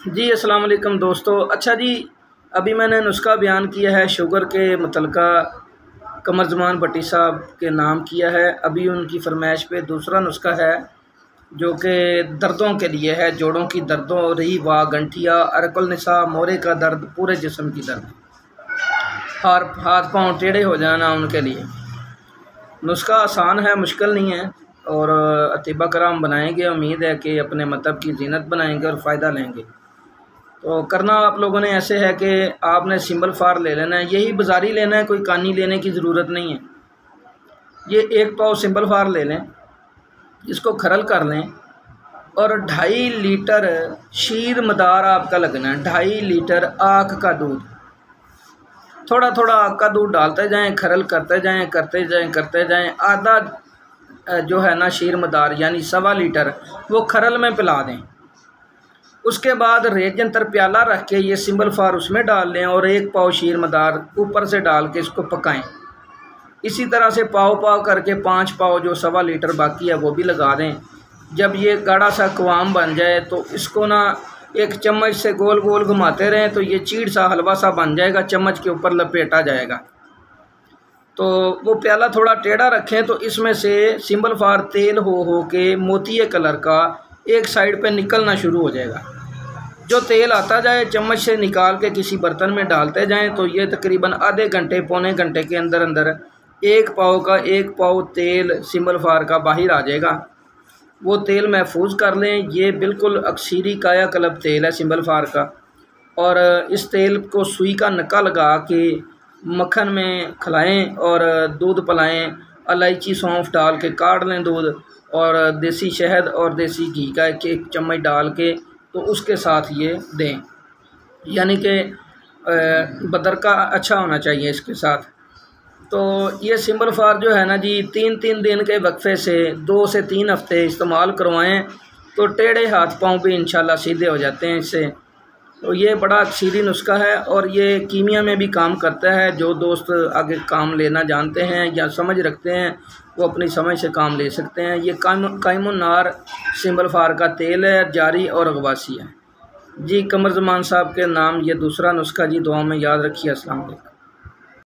जी अस्सलाम वालेकुम दोस्तों। अच्छा जी, अभी मैंने नुस्खा बयान किया है शुगर के मुतलका कमर ज़मान भट्टी साहब के नाम किया है। अभी उनकी फरमाइश पे दूसरा नुस्खा है जो कि दर्दों के लिए है, जोड़ों की दर्दों, रही वा गंठिया, अरकुल निसा, मोरे का दर्द, पूरे जिस्म की दर्द, और हाथ पाँव टेढ़े हो जाना, उनके लिए नुस्खा आसान है, मुश्किल नहीं है। और अतीबा कराम बनाएंगे, उम्मीद है कि अपने मतलब की जीनत बनाएंगे और फ़ायदा लेंगे। तो करना आप लोगों ने ऐसे है कि आपने सिंबल फार ले लेना है, यही बाज़ारी लेना है, कोई कानी लेने की ज़रूरत नहीं है। ये 1 पाव सिंबल फार ले लें, इसको खरल कर लें और 2.5 लीटर शीर मदार आपका लगना है। 2.5 लीटर आँख का दूध, थोड़ा थोड़ा आँख का दूध डालते जाएं, खरल करते जाएं। आधा जो है ना शीर मदार यानी 1.25 लीटर वो खरल में पिला दें। उसके बाद रेजंतर प्याला रख के ये सिंबल फार उसमें डाल लें और 1 पाव शीर मदार ऊपर से डाल के इसको पकाएं। इसी तरह से पाव पाव करके 5 पाव जो 1.25 लीटर बाकी है वो भी लगा दें। जब ये गाढ़ा सा कवाम बन जाए तो इसको ना एक चम्मच से गोल गोल घुमाते रहें तो ये चीड़ सा हलवा सा बन जाएगा, चम्मच के ऊपर लपेटा जाएगा। तो वो प्याला थोड़ा टेढ़ा रखें तो इसमें से सिंबल फार तेल हो के मोतिये कलर का एक साइड पे निकलना शुरू हो जाएगा। जो तेल आता जाए चम्मच से निकाल के किसी बर्तन में डालते जाएं तो ये तकरीबन आधे घंटे पौने घंटे के अंदर अंदर 1 पाव तेल सिंबल फार का बाहर आ जाएगा। वो तेल महफूज कर लें। ये बिल्कुल अक्सीरी कायाकल्प तेल है सिंबल फार का। और इस तेल को सुई का नक्का लगा के मक्खन में खिलाएं और दूध पिलाएं। इलायची सौंफ डाल के काट लें दूध, और देसी शहद और देसी घी का 1 चम्मच डाल के तो उसके साथ ये दें। यानी कि बदरका अच्छा होना चाहिए इसके साथ। तो ये सिंबल फार जो है ना जी 3-3 दिन के वक्फे से 2 से 3 हफ्ते इस्तेमाल करवाएं तो टेढ़े हाथ पाँव भी इंशाल्लाह सीधे हो जाते हैं इससे। तो ये बड़ा अक्सीरी नुस्खा है और ये कीमिया में भी काम करता है। जो दोस्त आगे काम लेना जानते हैं या समझ रखते हैं वो अपनी समझ से काम ले सकते हैं। ये कायमुन नार सिंबल फार का तेल है, जारी और अगवासी है जी। कमर ज़मान साहब के नाम ये दूसरा नुस्खा जी, दुआ में याद रखिए। अस्सलाम वालेकुम।